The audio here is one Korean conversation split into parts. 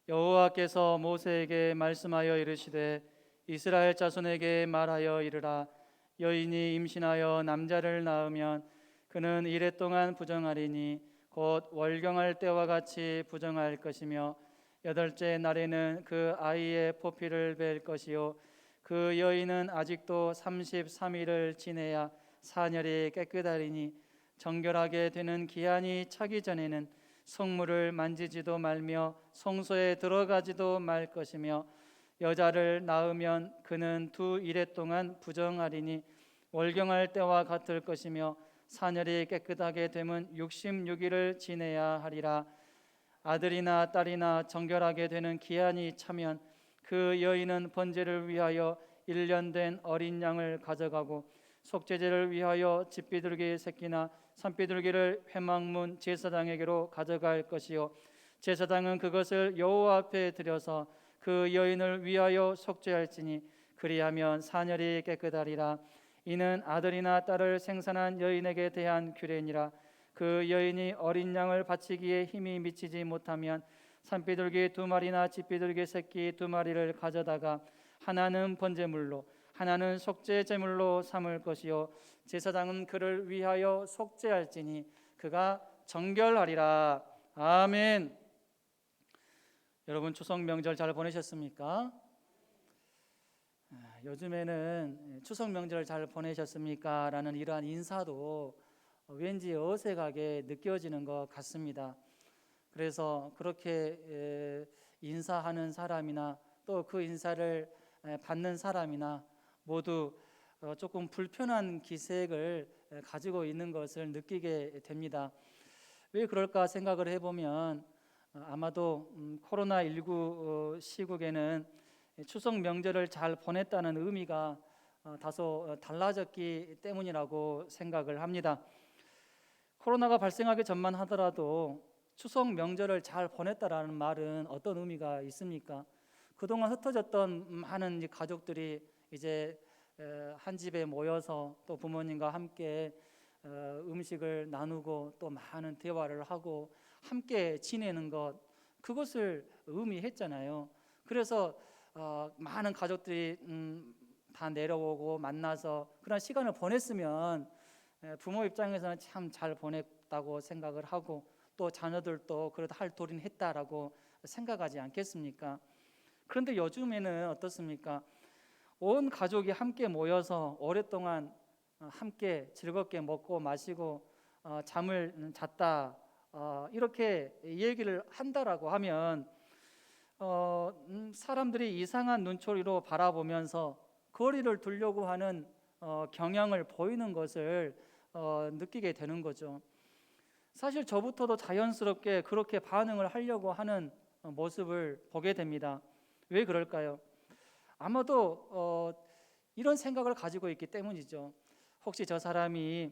여호와께서 모세에게 말씀하여 이르시되 이스라엘 자손에게 말하여 이르라. 여인이 임신하여 남자를 낳으면 그는 이레 동안 부정하리니 곧 월경할 때와 같이 부정할 것이며 여덟째 날에는 그 아이의 포피를 벨 것이요 그 여인은 아직도 33일을 지내야 사녀리 깨끗하리니 정결하게 되는 기한이 차기 전에는 성물을 만지지도 말며 성소에 들어가지도 말 것이며 여자를 낳으면 그는 2일 동안 부정하리니 월경할 때와 같을 것이며 사녀리 깨끗하게 되면 66일을 지내야 하리라. 아들이나 딸이나 정결하게 되는 기한이 차면 그 여인은 번제를 위하여 1년 된 어린 양을 가져가고 속죄제를 위하여 집비둘기 새끼나 산비둘기를 회막문 제사장에게로 가져갈 것이요 제사장은 그것을 여호와 앞에 드려서 그 여인을 위하여 속죄할지니 그리하면 사녀리 깨끗하리라. 이는 아들이나 딸을 생산한 여인에게 대한 규례니라. 그 여인이 어린 양을 바치기에 힘이 미치지 못하면 산비둘기 2마리나 집비둘기 새끼 2마리를 가져다가 하나는 번제물로 하나는 속죄제물로 삼을 것이요 제사장은 그를 위하여 속죄할지니 그가 정결하리라. 아멘. 여러분 추석 명절 잘 보내셨습니까? 요즘에는 추석 명절 잘 보내셨습니까? 라는 이러한 인사도 왠지 어색하게 느껴지는 것 같습니다. 그래서 그렇게 인사하는 사람이나 또 그 인사를 받는 사람이나 모두 조금 불편한 기색을 가지고 있는 것을 느끼게 됩니다. 왜 그럴까 생각을 해보면 아마도 코로나19 시국에는 추석 명절을 잘 보냈다는 의미가 다소 달라졌기 때문이라고 생각을 합니다. 코로나가 발생하기 전만 하더라도 추석 명절을 잘 보냈다라는 말은 어떤 의미가 있습니까? 그동안 흩어졌던 많은 가족들이 이제 한 집에 모여서 또 부모님과 함께 음식을 나누고 또 많은 대화를 하고 함께 지내는 것, 그것을 의미했잖아요. 그래서 많은 가족들이 다 내려오고 만나서 그런 시간을 보냈으면 부모 입장에서는 참 잘 보냈다고 생각을 하고 또 자녀들도 그래도 할 도리는 했다라고 생각하지 않겠습니까? 그런데 요즘에는 어떻습니까? 온 가족이 함께 모여서 오랫동안 함께 즐겁게 먹고 마시고 잠을 잤다 이렇게 얘기를 한다라고 하면 사람들이 이상한 눈초리로 바라보면서 거리를 두려고 하는 경향을 보이는 것을 느끼게 되는 거죠. 사실 저부터도 자연스럽게 그렇게 반응을 하려고 하는 모습을 보게 됩니다. 왜 그럴까요? 아마도 이런 생각을 가지고 있기 때문이죠. 혹시 저 사람이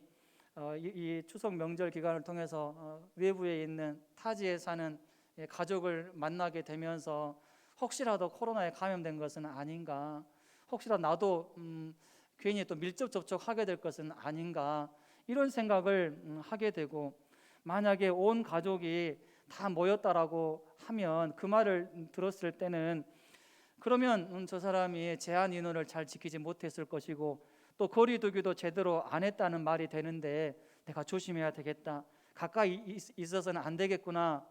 이 추석 명절 기간을 통해서 외부에 있는 타지에 사는 가족을 만나게 되면서 혹시라도 코로나에 감염된 것은 아닌가, 혹시라도 나도 괜히 또 밀접 접촉하게 될 것은 아닌가, 이런 생각을 하게 되고, 만약에 온 가족이 다 모였다라고 하면 그 말을 들었을 때는 그러면 저 사람이 제한 인원을 잘 지키지 못했을 것이고 또 거리 두기도 제대로 안 했다는 말이 되는데 내가 조심해야 되겠다, 가까이 있어서는 안 되겠구나,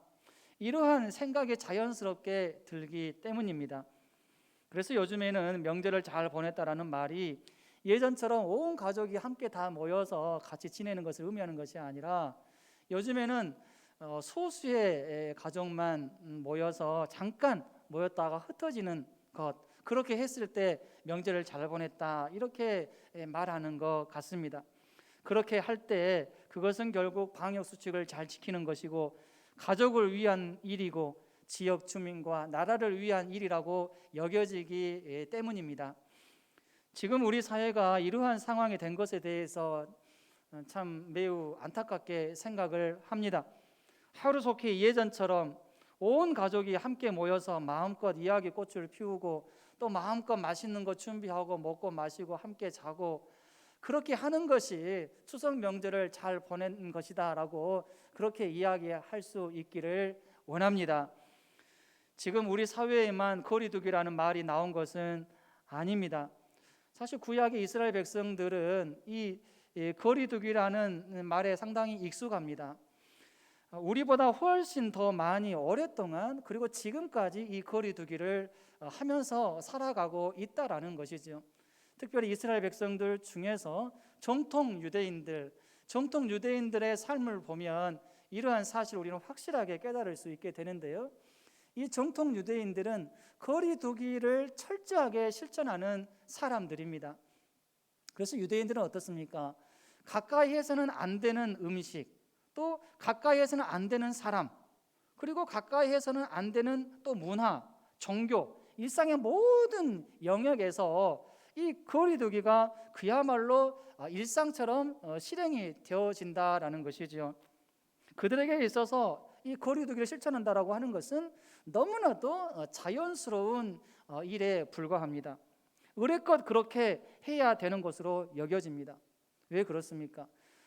이러한 생각이 자연스럽게 들기 때문입니다. 그래서 요즘에는 명절을 잘 보냈다라는 말이 예전처럼 온 가족이 함께 다 모여서 같이 지내는 것을 의미하는 것이 아니라 요즘에는 소수의 가족만 모여서 잠깐 모였다가 흩어지는 것, 그렇게 했을 때 명절을 잘 보냈다 이렇게 말하는 것 같습니다. 그렇게 할 때 그것은 결국 방역 수칙을 잘 지키는 것이고 가족을 위한 일이고 지역 주민과 나라를 위한 일이라고 여겨지기 때문입니다. 지금 우리 사회가 이러한 상황이 된 것에 대해서 참 매우 안타깝게 생각을 합니다. 하루속히 예전처럼 온 가족이 함께 모여서 마음껏 이야기꽃을 피우고 또 마음껏 맛있는 거 준비하고 먹고 마시고 함께 자고 그렇게 하는 것이 추석 명절을 잘 보낸 것이다 라고 그렇게 이야기할 수 있기를 원합니다. 지금 우리 사회에만 거리두기라는 말이 나온 것은 아닙니다. 사실 구약의 이스라엘 백성들은 이 거리두기라는 말에 상당히 익숙합니다. 우리보다 훨씬 더 많이 오랫동안 그리고 지금까지 이 거리두기를 하면서 살아가고 있다라는 것이죠. 특별히 이스라엘 백성들 중에서 정통 유대인들의 삶을 보면 이러한 사실을 우리는 확실하게 깨달을 수 있게 되는데요. 이 정통 유대인들은 거리두기를 철저하게 실천하는 사람들입니다. 그래서 유대인들은 어떻습니까? 가까이에서는 안 되는 음식, 또 가까이에서는 안 되는 사람, 그리고 가까이에서는 안 되는 또 문화, 종교, 일상의 모든 영역에서 이 거리두기가 그야말로 일상처럼 실행이 되어진다라는 것이죠. 그들에게 있어서 이 거리두기를 실천한다라고 하는 것은 너무나도 자연스러운 일에 불과합니다. 의례껏 그렇게 해야 되는 것으로 여겨집니다. 왜 그렇습니까?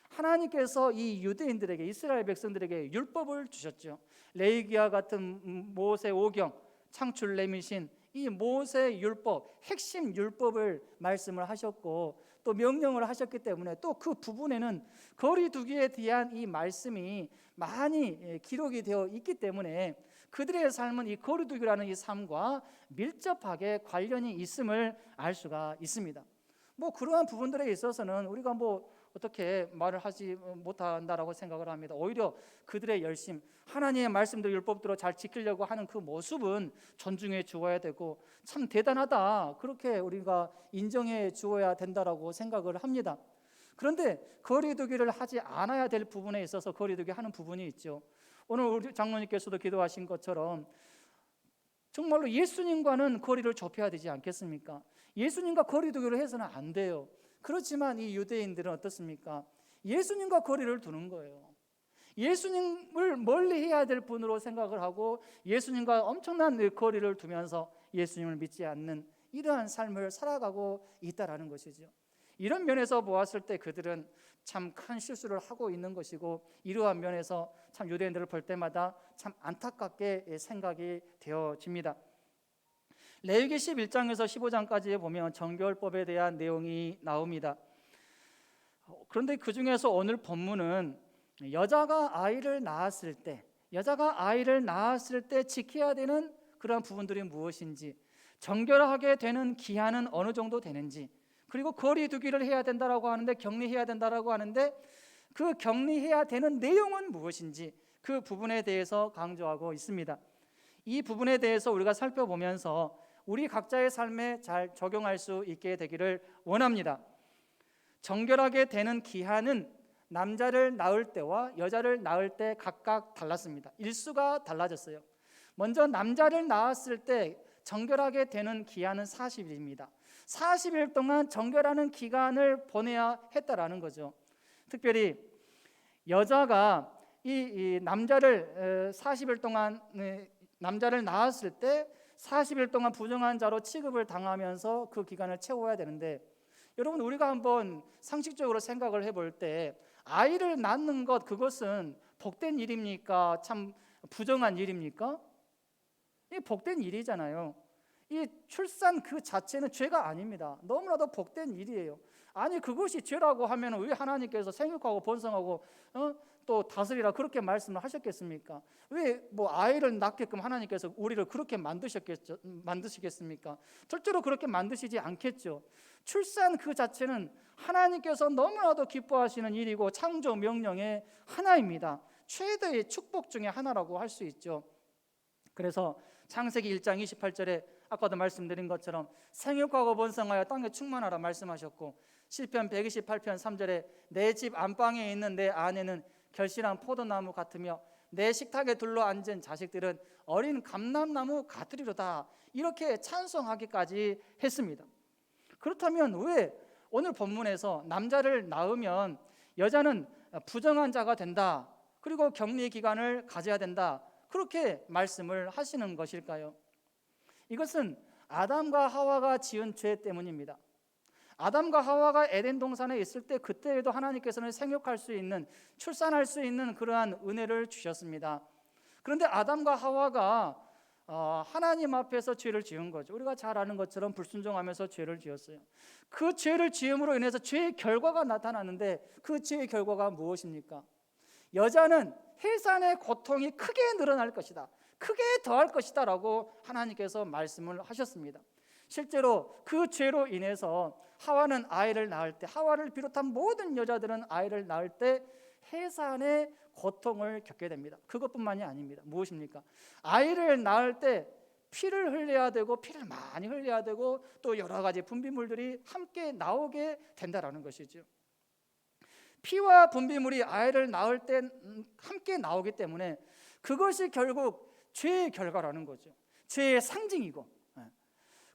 하나님께서 이 유대인들에게, 이스라엘 백성들에게 율법을 주셨죠. 레위기와 같은 모세 오경, 창출 레미신, 이 모세 율법, 핵심 율법을 말씀을 하셨고 또 명령을 하셨기 때문에 또 그 부분에는 거리두기에 대한 이 말씀이 많이 기록이 되어 있기 때문에 그들의 삶은 이 거리두기라는 이 삶과 밀접하게 관련이 있음을 알 수가 있습니다. 그러한 부분들에 있어서는 우리가 어떻게 말을 하지 못한다라고 생각을 합니다. 오히려 그들의 열심, 하나님의 말씀도 율법대로 잘 지키려고 하는 그 모습은 존중해 주어야 되고 참 대단하다, 그렇게 우리가 인정해 주어야 된다라고 생각을 합니다. 그런데 거리두기를 하지 않아야 될 부분에 있어서 거리두기 하는 부분이 있죠. 오늘 우리 장로님께서도 기도하신 것처럼 정말로 예수님과는 거리를 좁혀야 되지 않겠습니까? 예수님과 거리두기를 해서는 안 돼요. 그렇지만 이 유대인들은 어떻습니까? 예수님과 거리를 두는 거예요. 예수님을 멀리해야 될 분으로 생각을 하고 예수님과 엄청난 거리를 두면서 예수님을 믿지 않는 이러한 삶을 살아가고 있다라는 것이죠. 이런 면에서 보았을 때 그들은 참 큰 실수를 하고 있는 것이고, 이러한 면에서 참 유대인들을 볼 때마다 참 안타깝게 생각이 되어집니다. 레위기 11장에서 15장까지 보면 정결법에 대한 내용이 나옵니다. 그런데 그 중에서 오늘 본문은 여자가 아이를 낳았을 때 지켜야 되는 그런 부분들이 무엇인지, 정결하게 되는 기한은 어느 정도 되는지, 그리고 거리두기를 해야 된다라고 하는데, 격리해야 된다라고 하는데 그 격리해야 되는 내용은 무엇인지, 그 부분에 대해서 강조하고 있습니다. 이 부분에 대해서 우리가 살펴보면서 우리 각자의 삶에 잘 적용할 수 있게 되기를 원합니다. 정결하게 되는 기한은 남자를 낳을 때와 여자를 낳을 때 각각 달랐습니다. 일수가 달라졌어요. 먼저 남자를 낳았을 때 정결하게 되는 기한은 40일입니다. 40일 동안 정결하는 기간을 보내야 했다라는 거죠. 특별히 여자가 이 남자를 40일 동안 남자를 낳았을 때 40일 동안 부정한 자로 취급을 당하면서 그 기간을 채워야 되는데, 여러분 우리가 한번 상식적으로 생각을 해볼 때 아이를 낳는 것, 그것은 복된 일입니까? 참 부정한 일입니까? 이 복된 일이잖아요. 이 출산 그 자체는 죄가 아닙니다. 너무나도 복된 일이에요. 아니 그것이 죄라고 하면 왜 하나님께서 생육하고 번성하고 또 다스리라 그렇게 말씀을 하셨겠습니까? 왜 아이를 낳게끔 하나님께서 우리를 그렇게 만드시겠습니까? 절대로 그렇게 만드시지 않겠죠. 출산 그 자체는 하나님께서 너무나도 기뻐하시는 일이고 창조 명령의 하나입니다. 최대의 축복 중에 하나라고 할 수 있죠. 그래서 창세기 1장 28절에 아까도 말씀드린 것처럼 생육하고 번성하여 땅에 충만하라 말씀하셨고, 시편 128편 3절에 내 집 안방에 있는 내 아내는 결실한 포도나무 같으며 내 식탁에 둘러앉은 자식들은 어린 감람나무 같으리로다, 이렇게 찬송하기까지 했습니다. 그렇다면 왜 오늘 본문에서 남자를 낳으면 여자는 부정한 자가 된다, 그리고 격리 기간을 가져야 된다, 그렇게 말씀을 하시는 것일까요? 이것은 아담과 하와가 지은 죄 때문입니다. 아담과 하와가 에덴 동산에 있을 때 그때에도 하나님께서는 생육할 수 있는, 출산할 수 있는 그러한 은혜를 주셨습니다. 그런데 아담과 하와가 하나님 앞에서 죄를 지은 거죠. 우리가 잘 아는 것처럼 불순종하면서 죄를 지었어요. 그 죄를 지음으로 인해서 죄의 결과가 나타나는데 그 죄의 결과가 무엇입니까? 여자는 해산의 고통이 크게 늘어날 것이다, 크게 더할 것이다 라고 하나님께서 말씀을 하셨습니다. 실제로 그 죄로 인해서 하와는 아이를 낳을 때, 하와를 비롯한 모든 여자들은 아이를 낳을 때 해산의 고통을 겪게 됩니다. 그것뿐만이 아닙니다. 무엇입니까? 아이를 낳을 때 피를 흘려야 되고, 피를 많이 흘려야 되고, 또 여러 가지 분비물들이 함께 나오게 된다라는 것이죠. 피와 분비물이 아이를 낳을 때 함께 나오기 때문에 그것이 결국 죄의 결과라는 거죠. 죄의 상징이고,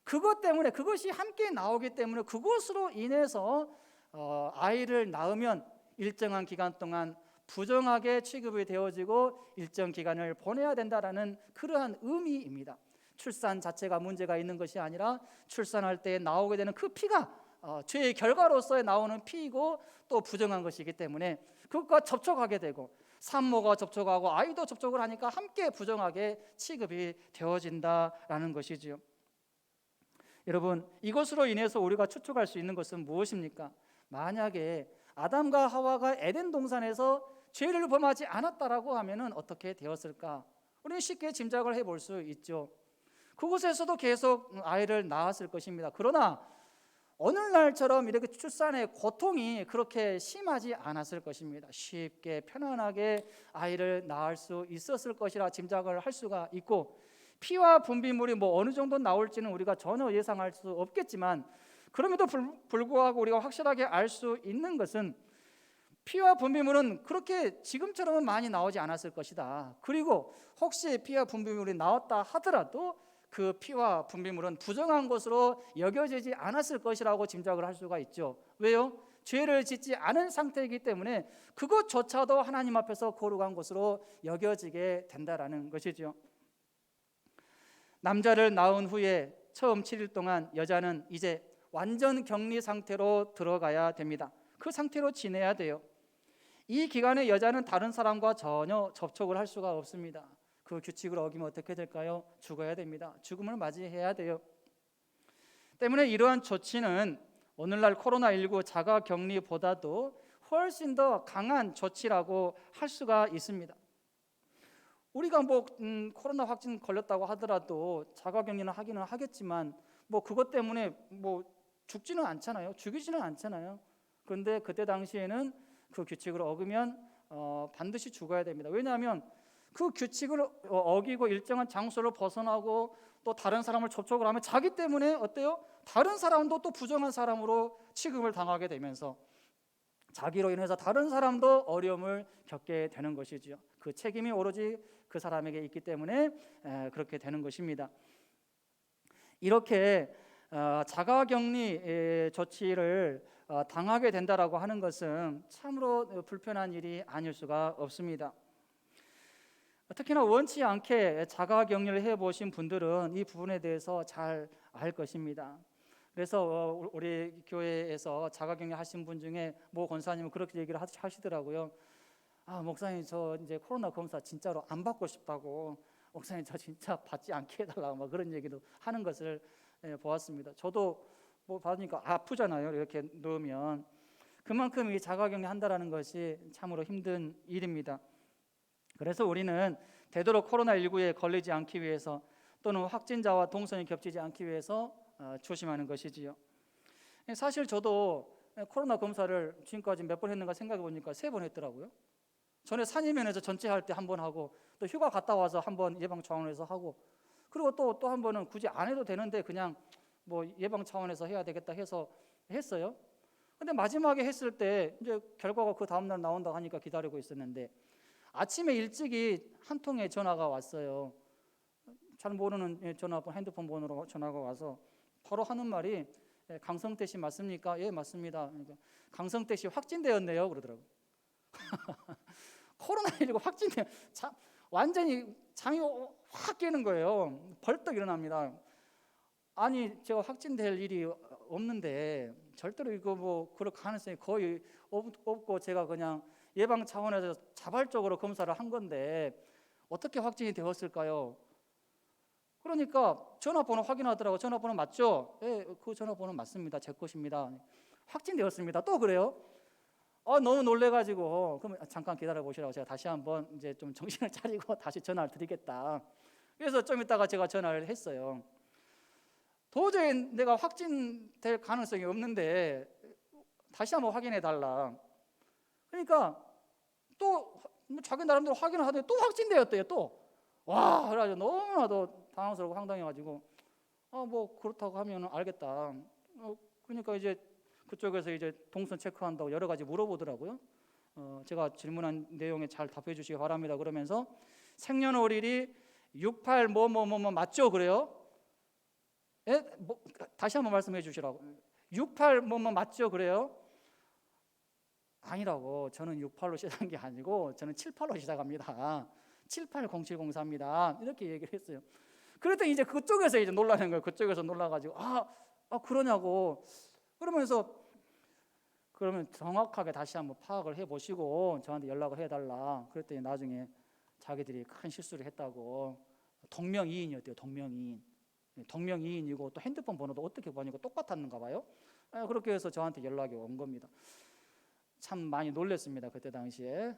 그것 때문에, 그것이 함께 나오기 때문에 그것으로 인해서 아이를 낳으면 일정한 기간 동안 부정하게 취급이 되어지고 일정 기간을 보내야 된다라는 그러한 의미입니다. 출산 자체가 문제가 있는 것이 아니라 출산할 때 나오게 되는 그 피가 죄의 결과로서 나오는 피이고 또 부정한 것이기 때문에 그것과 접촉하게 되고, 산모가 접촉하고 아이도 접촉을 하니까 함께 부정하게 취급이 되어진다라는 것이지요. 여러분, 이것으로 인해서 우리가 추측할 수 있는 것은 무엇입니까? 만약에 아담과 하와가 에덴 동산에서 죄를 범하지 않았다라고 하면은 어떻게 되었을까? 우리는 쉽게 짐작을 해볼 수 있죠. 그곳에서도 계속 아이를 낳았을 것입니다. 그러나 오늘날처럼 이렇게 출산의 고통이 그렇게 심하지 않았을 것입니다. 쉽게 편안하게 아이를 낳을 수 있었을 것이라 짐작을 할 수가 있고, 피와 분비물이 어느 정도 나올지는 우리가 전혀 예상할 수 없겠지만, 그럼에도 불구하고 우리가 확실하게 알 수 있는 것은 피와 분비물은 그렇게 지금처럼은 많이 나오지 않았을 것이다. 그리고 혹시 피와 분비물이 나왔다 하더라도 그 피와 분비물은 부정한 것으로 여겨지지 않았을 것이라고 짐작을 할 수가 있죠. 왜요? 죄를 짓지 않은 상태이기 때문에 그것조차도 하나님 앞에서 거룩한 것으로 여겨지게 된다라는 것이죠. 남자를 낳은 후에 처음 7일 동안 여자는 이제 완전 격리 상태로 들어가야 됩니다. 그 상태로 지내야 돼요. 이 기간에 여자는 다른 사람과 전혀 접촉을 할 수가 없습니다. 그 규칙을 어기면 어떻게 될까요? 죽어야 됩니다. 죽음을 맞이해야 돼요. 때문에 이러한 조치는 오늘날 코로나19 자가격리보다도 훨씬 더 강한 조치라고 할 수가 있습니다. 우리가 코로나 확진 걸렸다고 하더라도 자가격리는 하기는 하겠지만 그것 때문에 죽지는 않잖아요. 죽이지는 않잖아요. 그런데 그때 당시에는 그 규칙을 어기면 반드시 죽어야 됩니다. 왜냐하면 그 규칙을 어기고 일정한 장소를 벗어나고 또 다른 사람을 접촉을 하면 자기 때문에 어때요? 다른 사람도 또 부정한 사람으로 취급을 당하게 되면서 자기로 인해서 다른 사람도 어려움을 겪게 되는 것이죠. 그 책임이 오로지 그 사람에게 있기 때문에 그렇게 되는 것입니다. 이렇게 자가격리 조치를 당하게 된다라고 하는 것은 참으로 불편한 일이 아닐 수가 없습니다. 특히나 원치 않게 자가격리를 해보신 분들은 이 부분에 대해서 잘 알 것입니다. 그래서 우리 교회에서 자가격리 하신 분 중에 모 권사님은 그렇게 얘기를 하시더라고요. 목사님, 저 이제 코로나 검사 진짜로 안 받고 싶다고, 목사님 저 진짜 받지 않게 해달라고 그런 얘기도 하는 것을 보았습니다. 저도 받으니까 아프잖아요. 이렇게 누우면. 그만큼 이 자가격리 한다라는 것이 참으로 힘든 일입니다. 그래서 우리는 되도록 코로나19에 걸리지 않기 위해서, 또는 확진자와 동선이 겹치지 않기 위해서 조심하는 것이지요. 사실 저도 코로나 검사를 지금까지 몇 번 했는가 생각해 보니까 3번 했더라고요. 전에 산이면에서 전체 할 때 1번 하고, 또 휴가 갔다 와서 1번 예방 차원에서 하고, 그리고 또 한 번은 굳이 안 해도 되는데 그냥 예방 차원에서 해야 되겠다 해서 했어요. 근데 마지막에 했을 때 이제 결과가 그 다음날 나온다고 하니까 기다리고 있었는데, 아침에 일찍이 한 통의 전화가 왔어요. 잘 모르는 전화번, 핸드폰 번호로 전화가 와서 바로 하는 말이, 강성태 씨 맞습니까? 예, 맞습니다. 그러니까 강성태 씨 확진되었네요 그러더라고요. 코로나19 확진돼, 완전히 잠이 확 깨는 거예요. 벌떡 일어납니다. 아니, 제가 확진될 일이 없는데 절대로 이거 그럴 가능성이 거의 없고, 제가 그냥 예방 차원에서 자발적으로 검사를 한 건데 어떻게 확진이 되었을까요? 그러니까 전화번호 확인하더라고. 전화번호 맞죠? 예, 그 전화번호 맞습니다. 제 것입니다. 확진되었습니다. 또 그래요? 너무 놀래가지고 그럼 잠깐 기다려 보시라고 제가 다시 한번 이제 좀 정신을 차리고 다시 전화를 드리겠다. 그래서 좀 있다가 제가 전화를 했어요. 도저히 내가 확진될 가능성이 없는데 다시 한번 확인해 달라. 그러니까 또 자기 나름대로 확인을 하더니 또 확진되었대요. 또 와, 그래가지고 너무나도 당황스럽고 황당해가지고 뭐 그렇다고 하면 알겠다. 그러니까 이제 그쪽에서 이제 동선 체크한다고 여러 가지 물어보더라고요. 제가 질문한 내용에 잘 답해 주시기 바랍니다. 그러면서 생년월일이 68 뭐뭐뭐뭐 맞죠? 그래요? 예? 다시 한번 말씀해 주시라고. 68 뭐뭐 맞죠? 그래요? 아니라고. 저는 68로 시작한 게 아니고 저는 78로 시작합니다. 780704입니다. 이렇게 얘기를 했어요. 그랬더니 이제 그쪽에서 이제 놀라는 거예요. 그쪽에서 놀라가지고 그러냐고. 그러면서 그러면 정확하게 다시 한번 파악을 해보시고 저한테 연락을 해달라. 그랬더니 나중에 자기들이 큰 실수를 했다고. 동명이인이었대요. 동명이인이고 또 핸드폰 번호도 어떻게 보니까 똑같았는가 봐요. 그렇게 해서 저한테 연락이 온 겁니다. 참 많이 놀랐습니다. 그때 당시에.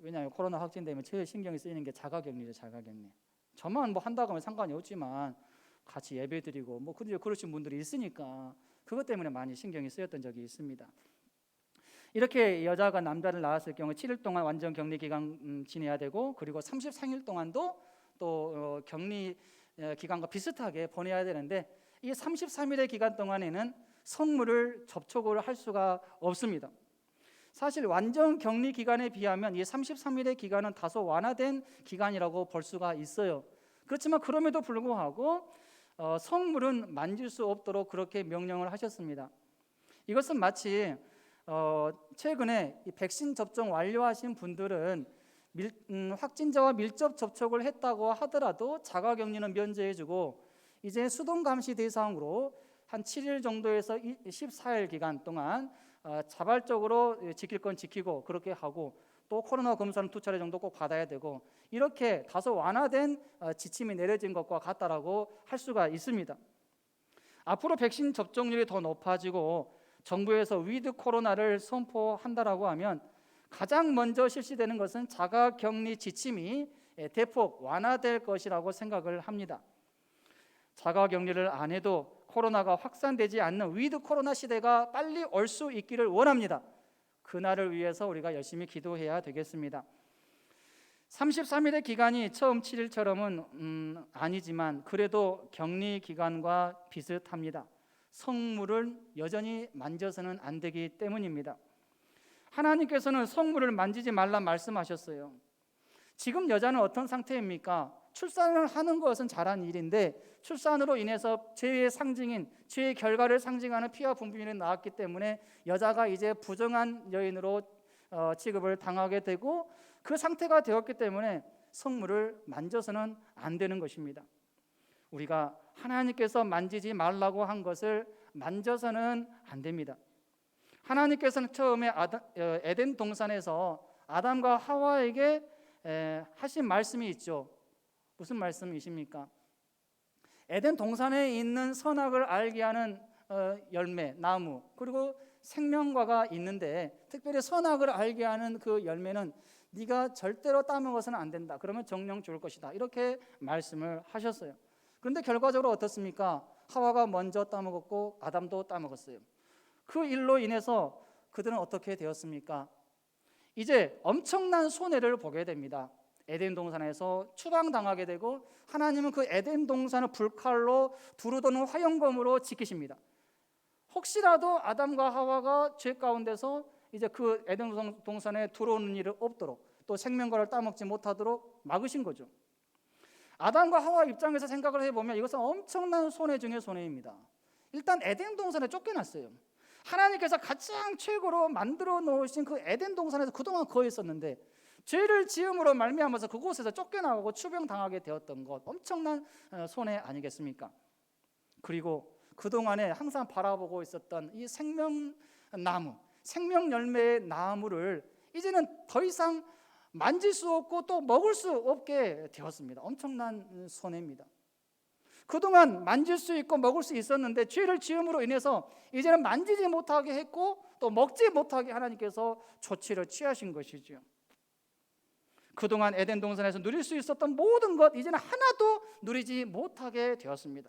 왜냐하면 코로나 확진되면 제일 신경이 쓰이는 게 자가격리죠. 자가격리. 저만 뭐 한다고 하면 상관이 없지만 같이 예배드리고 뭐 그러신 분들이 있으니까 그것 때문에 많이 신경이 쓰였던 적이 있습니다. 이렇게 여자가 남자를 낳았을 경우 7일 동안 완전 격리 기간 지내야 되고, 그리고 33일 동안도 또 격리 기간과 비슷하게 보내야 되는데, 이 33일의 기간 동안에는 성물을 접촉을 할 수가 없습니다. 사실 완전 격리 기간에 비하면 이 33일의 기간은 다소 완화된 기간이라고 볼 수가 있어요. 그렇지만 그럼에도 불구하고 성물은 만질 수 없도록 그렇게 명령을 하셨습니다. 이것은 마치 최근에 이 백신 접종 완료하신 분들은 확진자와 밀접 접촉을 했다고 하더라도 자가격리는 면제해주고 이제 수동감시 대상으로 한 7일 정도에서 14일 기간 동안 자발적으로 지킬 건 지키고 그렇게 하고, 또 코로나 검사는 2차례 정도 꼭 받아야 되고, 이렇게 다소 완화된 지침이 내려진 것과 같다라고 할 수가 있습니다. 앞으로 백신 접종률이 더 높아지고 정부에서 위드 코로나를 선포한다라고 하면 가장 먼저 실시되는 것은 자가격리 지침이 대폭 완화될 것이라고 생각을 합니다. 자가격리를 안 해도 코로나가 확산되지 않는 위드 코로나 시대가 빨리 올 수 있기를 원합니다. 그날을 위해서 우리가 열심히 기도해야 되겠습니다. 33일의 기간이 처음 7일처럼은 아니지만 그래도 격리 기간과 비슷합니다. 성물을 여전히 만져서는 안 되기 때문입니다. 하나님께서는 성물을 만지지 말라 말씀하셨어요. 지금 여자는 어떤 상태입니까? 출산을 하는 것은 잘한 일인데 출산으로 인해서 죄의 상징인, 죄의 결과를 상징하는 피와 분비물이 나왔기 때문에 여자가 이제 부정한 여인으로 취급을 당하게 되고, 그 상태가 되었기 때문에 성물을 만져서는 안 되는 것입니다. 우리가 하나님께서 만지지 말라고 한 것을 만져서는 안 됩니다. 하나님께서는 처음에 에덴 동산에서 아담과 하와에게 하신 말씀이 있죠. 무슨 말씀이십니까? 에덴 동산에 있는 선악을 알게 하는 열매, 나무, 그리고 생명과가 있는데 특별히 선악을 알게 하는 그 열매는 네가 절대로 따먹어서는 안 된다. 그러면 정령 죽을 것이다. 이렇게 말씀을 하셨어요. 그런데 결과적으로 어떻습니까? 하와가 먼저 따먹었고 아담도 따먹었어요. 그 일로 인해서 그들은 어떻게 되었습니까? 이제 엄청난 손해를 보게 됩니다. 에덴 동산에서 추방당하게 되고, 하나님은 그 에덴 동산을 불칼로 두루도는 화영검으로 지키십니다. 혹시라도 아담과 하와가 죄 가운데서 이제 그 에덴 동산에 들어오는 일이 없도록, 또 생명과를 따먹지 못하도록 막으신 거죠. 아담과 하와 입장에서 생각을 해보면 이것은 엄청난 손해 중의 손해입니다. 일단 에덴 동산에 쫓겨났어요. 하나님께서 가장 최고로 만들어 놓으신 그 에덴 동산에서 그동안 거해 있었는데 죄를 지음으로 말미암아서 그곳에서 쫓겨나가고 추병당하게 되었던 것, 엄청난 손해 아니겠습니까? 그리고 그동안에 항상 바라보고 있었던 이 생명나무, 생명열매의 나무를 이제는 더 이상 만질 수 없고 또 먹을 수 없게 되었습니다. 엄청난 손해입니다. 그동안 만질 수 있고 먹을 수 있었는데 죄를 지음으로 인해서 이제는 만지지 못하게 했고 또 먹지 못하게 하나님께서 조치를 취하신 것이지요. 그동안 에덴 동산에서 누릴 수 있었던 모든 것 이제는 하나도 누리지 못하게 되었습니다.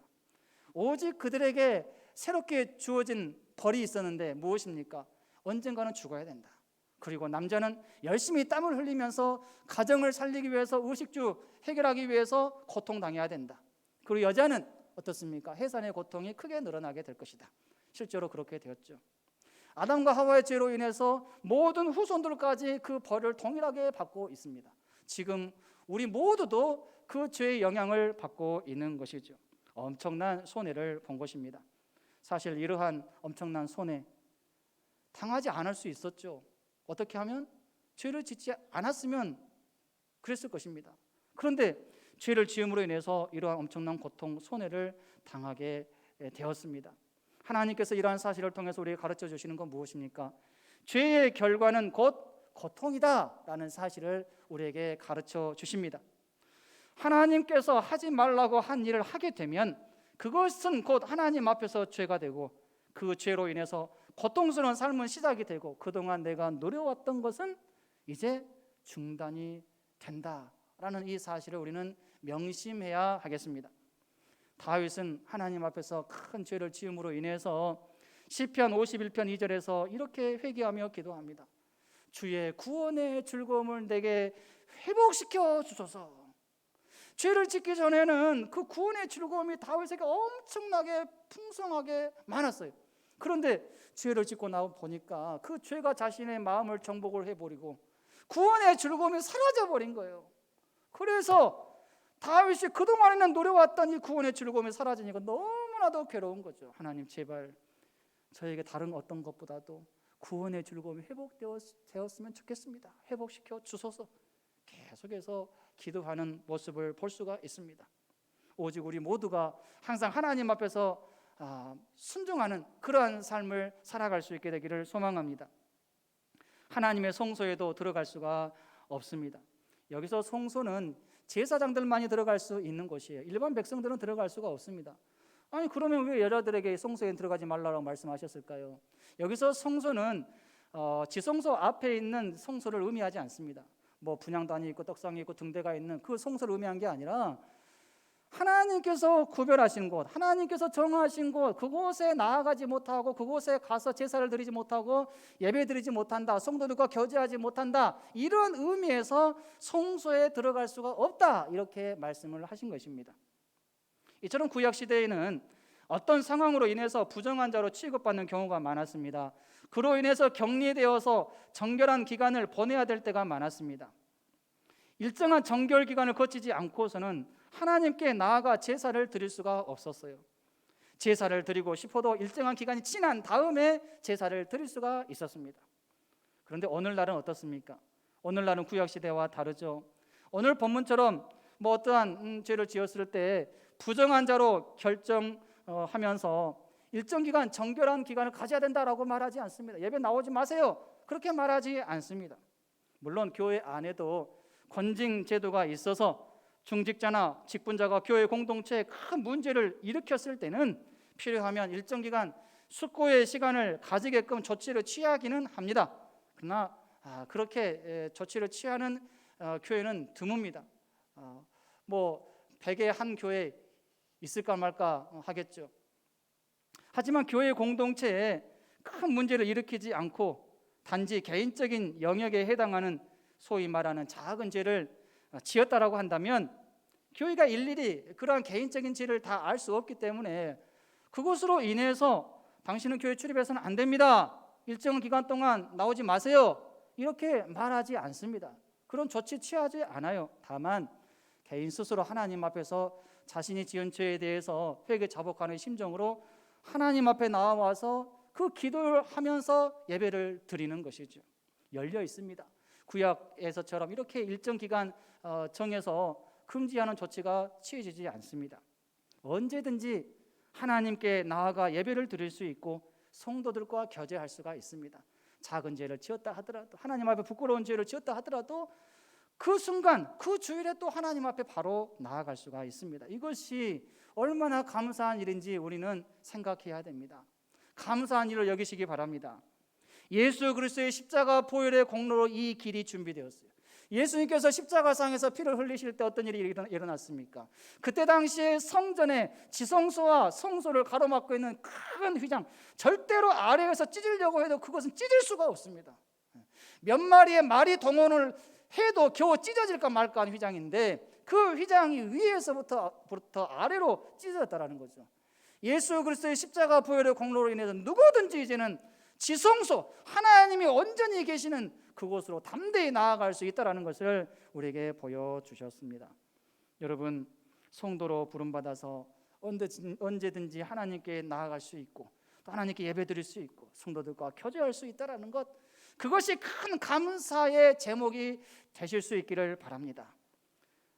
오직 그들에게 새롭게 주어진 벌이 있었는데 무엇입니까? 언젠가는 죽어야 된다. 그리고 남자는 열심히 땀을 흘리면서 가정을 살리기 위해서 의식주 해결하기 위해서 고통당해야 된다. 그리고 여자는 어떻습니까? 해산의 고통이 크게 늘어나게 될 것이다. 실제로 그렇게 되었죠. 아담과 하와의 죄로 인해서 모든 후손들까지 그 벌을 동일하게 받고 있습니다. 지금 우리 모두도 그 죄의 영향을 받고 있는 것이죠. 엄청난 손해를 본 것입니다. 사실 이러한 엄청난 손해 당하지 않을 수 있었죠. 어떻게 하면? 죄를 짓지 않았으면 그랬을 것입니다. 그런데 죄를 지음으로 인해서 이러한 엄청난 고통, 손해를 당하게 되었습니다. 하나님께서 이러한 사실을 통해서 우리에게 가르쳐 주시는 건 무엇입니까? 죄의 결과는 곧 고통이다라는 사실을 우리에게 가르쳐 주십니다. 하나님께서 하지 말라고 한 일을 하게 되면 그것은 곧 하나님 앞에서 죄가 되고 그 죄로 인해서 고통스러운 삶은 시작이 되고 그동안 내가 누려왔던 것은 이제 중단이 된다라는 이 사실을 우리는 명심해야 하겠습니다. 다윗은 하나님 앞에서 큰 죄를 지음으로 인해서 시편 51편 2절에서 이렇게 회개하며 기도합니다. 주의 구원의 즐거움을 내게 회복시켜 주소서. 죄를 짓기 전에는 그 구원의 즐거움이 다윗에게 엄청나게 풍성하게 많았어요. 그런데 죄를 짓고 나와 보니까 그 죄가 자신의 마음을 정복을 해버리고 구원의 즐거움이 사라져버린 거예요. 그래서 다윗이 그동안에는 누려왔던 이 구원의 즐거움이 사라지니까 너무나도 괴로운 거죠. 하나님 제발 저에게 다른 어떤 것보다도 구원의 즐거움이 회복되었으면 좋겠습니다. 회복시켜 주소서. 계속해서 기도하는 모습을 볼 수가 있습니다. 오직 우리 모두가 항상 하나님 앞에서 순종하는 그러한 삶을 살아갈 수 있게 되기를 소망합니다. 하나님의 성소에도 들어갈 수가 없습니다. 여기서 성소는 제사장들만이 들어갈 수 있는 곳이에요. 일반 백성들은 들어갈 수가 없습니다. 아니 그러면 왜 여자들에게 성소에 들어가지 말라고 말씀하셨을까요? 여기서 성소는 지성소 앞에 있는 성소를 의미하지 않습니다. 뭐 분향단이 있고 떡상이 있고 등대가 있는 그 성소를 의미한 게 아니라 하나님께서 구별하신 곳, 하나님께서 정하신 곳, 그곳에 나아가지 못하고 그곳에 가서 제사를 드리지 못하고 예배 드리지 못한다, 성도들과 교제하지 못한다, 이런 의미에서 성소에 들어갈 수가 없다, 이렇게 말씀을 하신 것입니다. 이처럼 구약시대에는 어떤 상황으로 인해서 부정한 자로 취급받는 경우가 많았습니다. 그로 인해서 격리되어서 정결한 기간을 보내야 될 때가 많았습니다. 일정한 정결 기간을 거치지 않고서는 하나님께 나아가 제사를 드릴 수가 없었어요. 제사를 드리고 싶어도 일정한 기간이 지난 다음에 제사를 드릴 수가 있었습니다. 그런데 오늘날은 어떻습니까? 오늘날은 구약시대와 다르죠. 오늘 본문처럼 뭐 어떠한 죄를 지었을 때 부정한 자로 결정하면서 일정 기간 정결한 기간을 가져야 된다라고 말하지 않습니다. 예배 나오지 마세요, 그렇게 말하지 않습니다. 물론 교회 안에도 권징 제도가 있어서 중직자나 직분자가 교회 공동체에 큰 문제를 일으켰을 때는 필요하면 일정 기간 숙고의 시간을 가지게끔 조치를 취하기는 합니다. 그러나 그렇게 조치를 취하는 교회는 드뭅니다. 뭐 100에 한 교회 있을까 말까 하겠죠. 하지만 교회 공동체에 큰 문제를 일으키지 않고 단지 개인적인 영역에 해당하는 소위 말하는 작은 죄를 지었다라고 한다면 교회가 일일이 그러한 개인적인 죄를 다 알 수 없기 때문에 그것으로 인해서 당신은 교회 출입해서는 안 됩니다, 일정 기간 동안 나오지 마세요, 이렇게 말하지 않습니다. 그런 조치 취하지 않아요. 다만 개인 스스로 하나님 앞에서 자신이 지은 죄에 대해서 회개 자복하는 심정으로 하나님 앞에 나와서 그 기도를 하면서 예배를 드리는 것이죠. 열려 있습니다. 구약에서처럼 이렇게 일정 기간 정해서 금지하는 조치가 취해지지 않습니다. 언제든지 하나님께 나아가 예배를 드릴 수 있고 성도들과 교제할 수가 있습니다. 작은 죄를 지었다 하더라도, 하나님 앞에 부끄러운 죄를 지었다 하더라도 그 순간 그 주일에 또 하나님 앞에 바로 나아갈 수가 있습니다. 이것이 얼마나 감사한 일인지 우리는 생각해야 됩니다. 감사한 일을 여기시기 바랍니다. 예수 그리스도의 십자가 보혈의 공로로 이 길이 준비되었어요. 예수님께서 십자가상에서 피를 흘리실 때 어떤 일이 일어났습니까? 그때 당시에 성전의 지성소와 성소를 가로막고 있는 큰 휘장, 절대로 아래에서 찢으려고 해도 그것은 찢을 수가 없습니다. 몇 마리의 말이 동원을 해도 겨우 찢어질까 말까 하는 휘장인데 그 휘장이 위에서부터 아래로 찢어졌다는 거죠. 예수 그리스도의 십자가 보혈의 공로로 인해서 누구든지 이제는 지성소, 하나님이 온전히 계시는 그곳으로 담대히 나아갈 수 있다는 것을 우리에게 보여주셨습니다. 여러분, 성도로 부름받아서 언제든지 하나님께 나아갈 수 있고 또 하나님께 예배드릴 수 있고 성도들과 교제할 수 있다는 것, 그것이 큰 감사의 제목이 되실 수 있기를 바랍니다.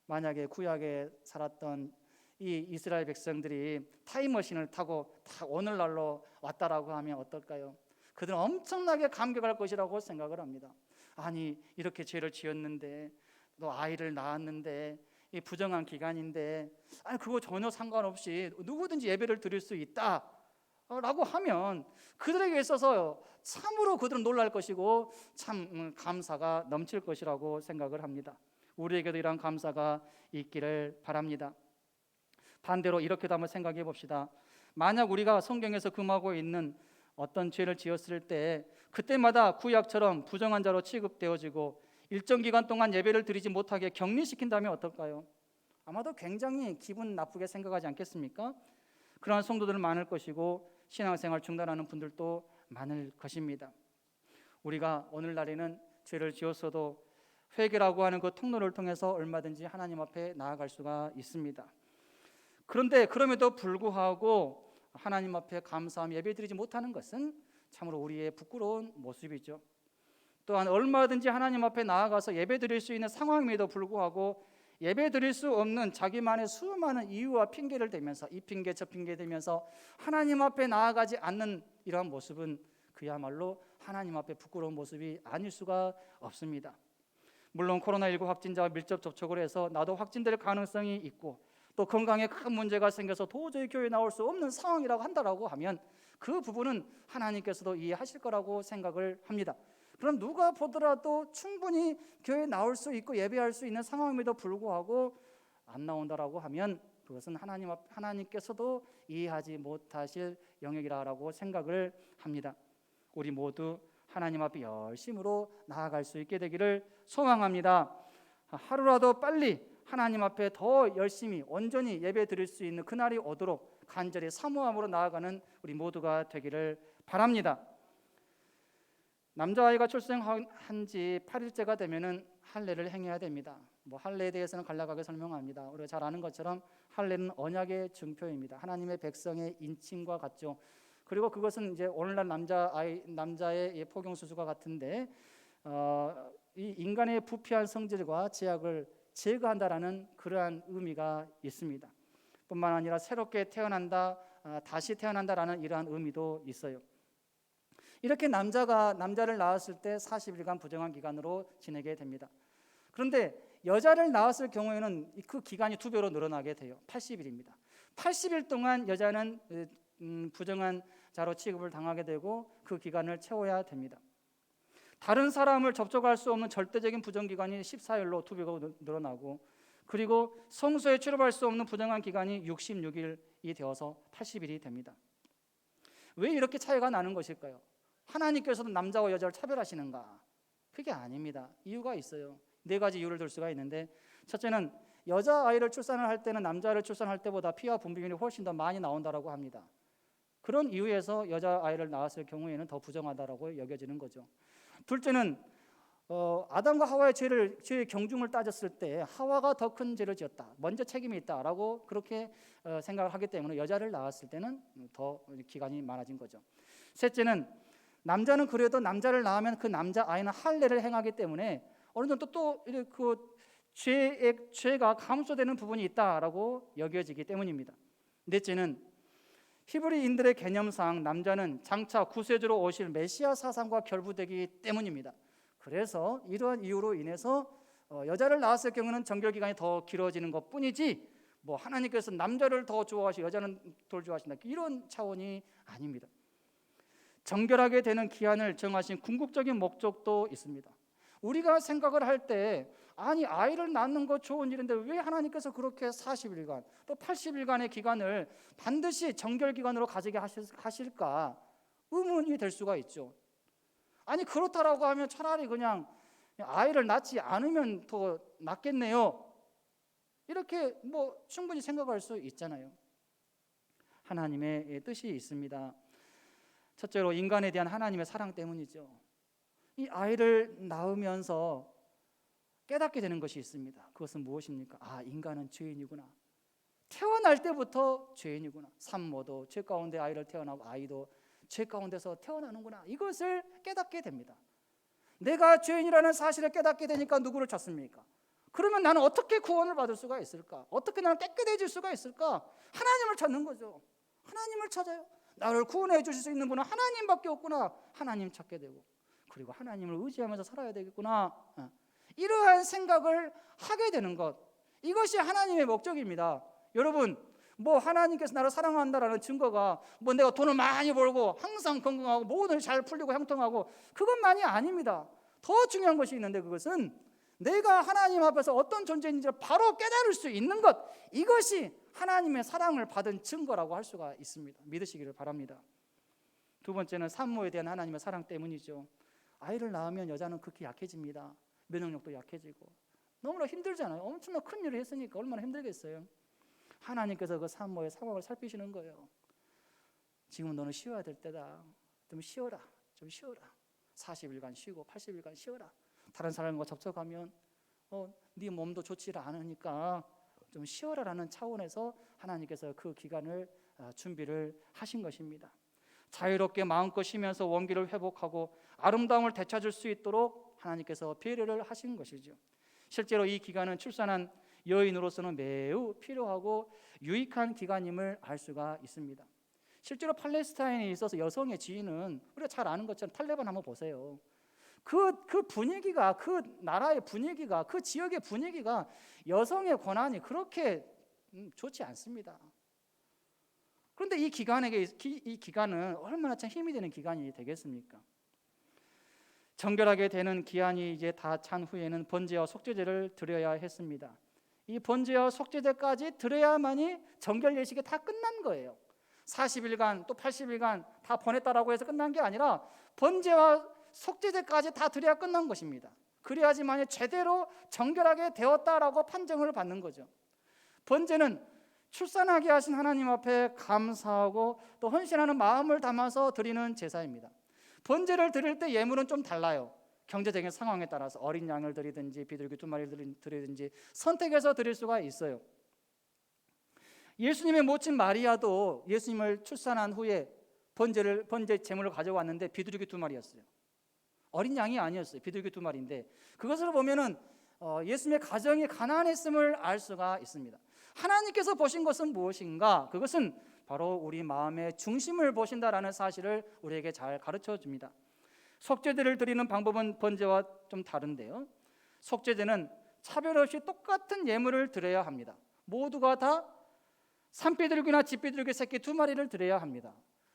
만약에 구약에 살았던 이 이스라엘 백성들이 타임머신을 타고 다 오늘날로 왔다라고 하면 어떨까요? 그들은 엄청나게 감격할 것이라고 생각을 합니다. 아니, 이렇게 죄를 지었는데 또 아이를 낳았는데 이 부정한 기간인데 아니 그거 전혀 상관없이 누구든지 예배를 드릴 수 있다라고 하면 그들에게 있어서 참으로 그들은 놀랄 것이고 참 감사가 넘칠 것이라고 생각을 합니다. 우리에게도 이러한 감사가 있기를 바랍니다. 반대로 이렇게도 한번 생각해 봅시다. 만약 우리가 성경에서 금하고 있는 어떤 죄를 지었을 때 그때마다 구약처럼 부정한 자로 취급되어지고 일정 기간 동안 예배를 드리지 못하게 격리시킨다면 어떨까요? 아마도 굉장히 기분 나쁘게 생각하지 않겠습니까? 그러한 성도들은 많을 것이고 신앙생활 중단하는 분들도 많을 것입니다. 우리가 오늘날에는 죄를 지었어도 회개라고 하는 그 통로를 통해서 얼마든지 하나님 앞에 나아갈 수가 있습니다. 그런데 그럼에도 불구하고 하나님 앞에 감사하며 예배드리지 못하는 것은 참으로 우리의 부끄러운 모습이죠. 또한 얼마든지 하나님 앞에 나아가서 예배드릴 수 있는 상황임에도 불구하고 예배드릴 수 없는 자기만의 수많은 이유와 핑계를 대면서 이 핑계 저 핑계 대면서 하나님 앞에 나아가지 않는 이러한 모습은 그야말로 하나님 앞에 부끄러운 모습이 아닐 수가 없습니다. 물론 코로나19 확진자와 밀접 접촉을 해서 나도 확진될 가능성이 있고 또 건강에 큰 문제가 생겨서 도저히 교회에 나올 수 없는 상황이라고 한다라고 하면 그 부분은 하나님께서도 이해하실 거라고 생각을 합니다. 그럼 누가 보더라도 충분히 교회에 나올 수 있고 예배할 수 있는 상황임에도 불구하고 안 나온다라고 하면 그것은 하나님께서도 이해하지 못하실 영역이라고 생각을 합니다. 우리 모두 하나님 앞에 열심으로 나아갈 수 있게 되기를 소망합니다. 하루라도 빨리 하나님 앞에 더 열심히 온전히 예배 드릴 수 있는 그날이 오도록 간절히 사모함으로 나아가는 우리 모두가 되기를 바랍니다. 남자아이가 출생한 지 8일째가 되면은 할례를 행해야 됩니다. 할례에 대해서는 간략하게 설명합니다. 우리가 잘 아는 것처럼 할례는 언약의 증표입니다. 하나님의 백성의 인침과 같죠. 그리고 그것은 이제 오늘날 남자의 포경수수가 같은데 이 인간의 부패한 성질과 제약을 제거한다라는 그러한 의미가 있습니다. 뿐만 아니라 새롭게 태어난다, 다시 태어난다라는 이러한 의미도 있어요. 이렇게 남자를 낳았을 때 40일간 부정한 기간으로 지내게 됩니다. 그런데 여자를 낳았을 경우에는 그 기간이 2배로 늘어나게 돼요. 80일입니다. 80일 동안 여자는 부정한 자로 취급을 당하게 되고 그 기간을 채워야 됩니다. 다른 사람을 접촉할 수 없는 절대적인 부정기간이 14일로 2배가 늘어나고 그리고 성소에 출입할 수 없는 부정한 기간이 66일이 되어서 80일이 됩니다. 왜 이렇게 차이가 나는 것일까요? 하나님께서도 남자와 여자를 차별하시는가? 그게 아닙니다. 이유가 있어요. 4가지 이유를 들 수가 있는데 첫째는 여자아이를 출산을 할 때는 남자를 출산할 때보다 피와 분비균이 훨씬 더 많이 나온다라고 합니다. 그런 이유에서 여자아이를 낳았을 경우에는 더 부정하다라고 여겨지는 거죠. 둘째는 아담과 하와의 죄의 경중을 따졌을 때 하와가 더 큰 죄를 지었다, 먼저 책임이 있다라고 그렇게 생각을 하기 때문에 여자를 낳았을 때는 더 기간이 많아진 거죠. 셋째는 남자는 그래도 남자를 낳으면 그 남자 아이는 할례를 행하기 때문에 어느 정도 또 그 죄가 감소되는 부분이 있다라고 여겨지기 때문입니다. 넷째는 히브리인들의 개념상 남자는 장차 구세주로 오실 메시아 사상과 결부되기 때문입니다. 그래서 이러한 이유로 인해서 여자를 낳았을 경우는 정결기간이 더 길어지는 것뿐이지 뭐 하나님께서 남자를 더 좋아하시고 여자는 덜 좋아하신다, 이런 차원이 아닙니다. 정결하게 되는 기한을 정하신 궁극적인 목적도 있습니다. 우리가 생각을 할 때 아니 아이를 낳는 거 좋은 일인데 왜 하나님께서 그렇게 40일간 또 80일간의 기간을 반드시 정결 기간으로 가지게 하실까 의문이 될 수가 있죠. 아니 그렇다라고 하면 차라리 그냥 아이를 낳지 않으면 더 낫겠네요, 이렇게 뭐 충분히 생각할 수 있잖아요. 하나님의 뜻이 있습니다. 첫째로 인간에 대한 하나님의 사랑 때문이죠. 이 아이를 낳으면서 깨닫게 되는 것이 있습니다. 그것은 무엇입니까? 아, 인간은 죄인이구나. 태어날 때부터 죄인이구나. 산모도 죄 가운데 아이를 태어나고 아이도 죄 가운데서 태어나는구나. 이것을 깨닫게 됩니다. 내가 죄인이라는 사실을 깨닫게 되니까 누구를 찾습니까? 그러면 나는 어떻게 구원을 받을 수가 있을까? 어떻게 나는 깨끗해질 수가 있을까? 하나님을 찾는 거죠. 하나님을 찾아요. 나를 구원해 주실 수 있는 분은 하나님밖에 없구나. 하나님 찾게 되고, 그리고 하나님을 의지하면서 살아야 되겠구나, 이러한 생각을 하게 되는 것, 이것이 하나님의 목적입니다. 여러분, 뭐 하나님께서 나를 사랑한다라는 증거가 뭐 내가 돈을 많이 벌고 항상 건강하고 모든 일 잘 풀리고 형통하고 그것만이 아닙니다. 더 중요한 것이 있는데, 그것은 내가 하나님 앞에서 어떤 존재인지를 바로 깨달을 수 있는 것, 이것이 하나님의 사랑을 받은 증거라고 할 수가 있습니다. 믿으시기를 바랍니다. 두 번째는 산모에 대한 하나님의 사랑 때문이죠. 아이를 낳으면 여자는 극히 약해집니다. 면역력도 약해지고 너무나 힘들잖아요. 엄청난 큰 일을 했으니까 얼마나 힘들겠어요. 하나님께서 그 산모의 상황을 살피시는 거예요. 지금 너는 쉬어야 될 때다. 좀 쉬어라. 좀 쉬어라. 40일간 쉬고 80일간 쉬어라. 다른 사람과 접촉하면 네 몸도 좋지 않으니까 좀 쉬어라라는 차원에서 하나님께서 그 기간을 준비를 하신 것입니다. 자유롭게 마음껏 쉬면서 원기를 회복하고 아름다움을 되찾을 수 있도록 하나님께서 배려를 하신 것이죠. 실제로 이 기간은 출산한 여인으로서는 매우 필요하고 유익한 기간임을 알 수가 있습니다. 실제로 팔레스타인에 있어서 여성의 지위는 우리가 잘 아는 것처럼 탈레반 한번 보세요. 그 분위기가, 그 나라의 분위기가, 그 지역의 분위기가 여성의 권한이 그렇게 좋지 않습니다. 그런데 이 기간은 얼마나 참 힘이 되는 기간이 되겠습니까? 정결하게 되는 기한이 이제 다 찬 후에는 번제와 속죄제를 드려야 했습니다. 이 번제와 속죄제까지 드려야만이 정결 예식이 다 끝난 거예요. 40일간 또 80일간 다 보냈다라고 해서 끝난 게 아니라 번제와 속죄제까지 다 드려야 끝난 것입니다. 그래야지만이 제대로 정결하게 되었다라고 판정을 받는 거죠. 번제는 출산하게 하신 하나님 앞에 감사하고 또 헌신하는 마음을 담아서 드리는 제사입니다. 번제를 드릴 때 예물은 좀 달라요. 경제적인 상황에 따라서 어린 양을 드리든지 비둘기 2마리를 드리든지 선택해서 드릴 수가 있어요. 예수님의 모친 마리아도 예수님을 출산한 후에 번제 제물을 가져왔는데 비둘기 2마리였어요. 어린 양이 아니었어요. 비둘기 2마리인데 그것을 보면은 예수님의 가정이 가난했음을 알 수가 있습니다. 하나님께서 보신 것은 무엇인가? 그것은 바로 우리 마음의 중심을 보신다라는 사실을 우리에게 잘 가르쳐 줍니다. 속죄제를 드리는 방법은 번제와 좀 다른데요. 속죄제는 차별 없이 똑같은 예물을 드려야 합니다. 모두가 다 산비둘기나 집비둘기 새끼 2마리를 드려야 합니다.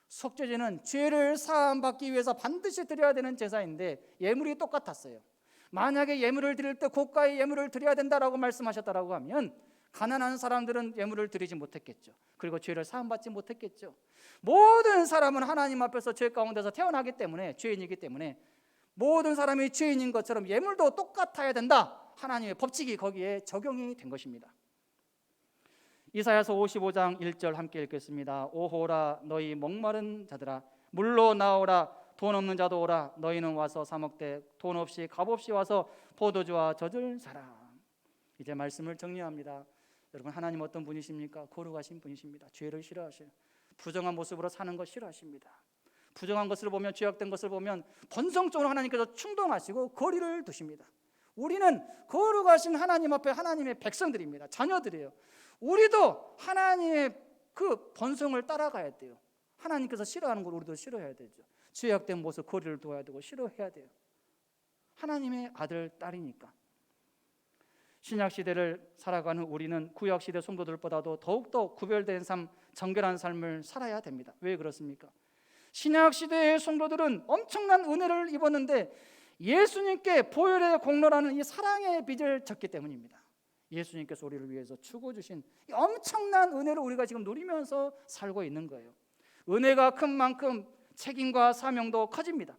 속죄제는 죄를 사함받기 위해서 반드시 드려야 되는 제사인데 예물이 똑같았어요. 만약에 예물을 드릴 때 고가의 예물을 드려야 된다라고 말씀하셨다라고 하면 가난한 사람들은 예물을 드리지 못했겠죠. 그리고 죄를 사함받지 못했겠죠. 모든 사람은 하나님 앞에서 죄 가운데서 태어나기 때문에 죄인이기 때문에 모든 사람이 죄인인 것처럼 예물도 똑같아야 된다. 하나님의 법칙이 거기에 적용이 된 것입니다. 이사야서 55장 1절 함께 읽겠습니다. 오호라 너희 목마른 자들아 물로 나오라 돈 없는 자도 오라 너희는 와서 사 먹되 돈 없이 값 없이 와서 포도주와 젖을 사라. 이제 말씀을 정리합니다. 여러분, 하나님 어떤 분이십니까? 거룩하신 분이십니다. 죄를 싫어하셔요. 부정한 모습으로 사는 것 싫어하십니다. 부정한 것을 보면, 죄악된 것을 보면 본성적으로 하나님께서 충동하시고 거리를 두십니다. 우리는 거룩하신 하나님 앞에 하나님의 백성들입니다. 자녀들이에요. 우리도 하나님의 그 본성을 따라가야 돼요. 하나님께서 싫어하는 걸 우리도 싫어해야 되죠. 죄악된 모습 거리를 두어야 되고 싫어해야 돼요. 하나님의 아들, 딸이니까. 신약 시대를 살아가는 우리는 구약 시대 성도들보다도 더욱더 구별된 삶, 정결한 삶을 살아야 됩니다. 왜 그렇습니까? 신약 시대의 성도들은 엄청난 은혜를 입었는데 예수님께 보혈의 공로라는 이 사랑의 빚을 졌기 때문입니다. 예수님께서 우리를 위해서 주고 주신 이 엄청난 은혜를 우리가 지금 누리면서 살고 있는 거예요. 은혜가 큰 만큼 책임과 사명도 커집니다.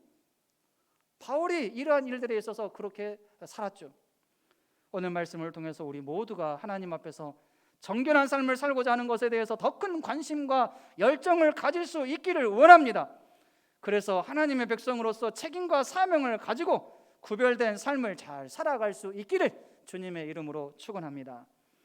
바울이 이러한 일들에 있어서 그렇게 살았죠. 오늘 말씀을 통해서 우리 모두가 하나님 앞에서 정결한 삶을 살고자 하는 것에 대해서 더 큰 관심과 열정을 가질 수 있기를 원합니다. 그래서 하나님의 백성으로서 책임과 사명을 가지고 구별된 삶을 잘 살아갈 수 있기를 주님의 이름으로 축원합니다.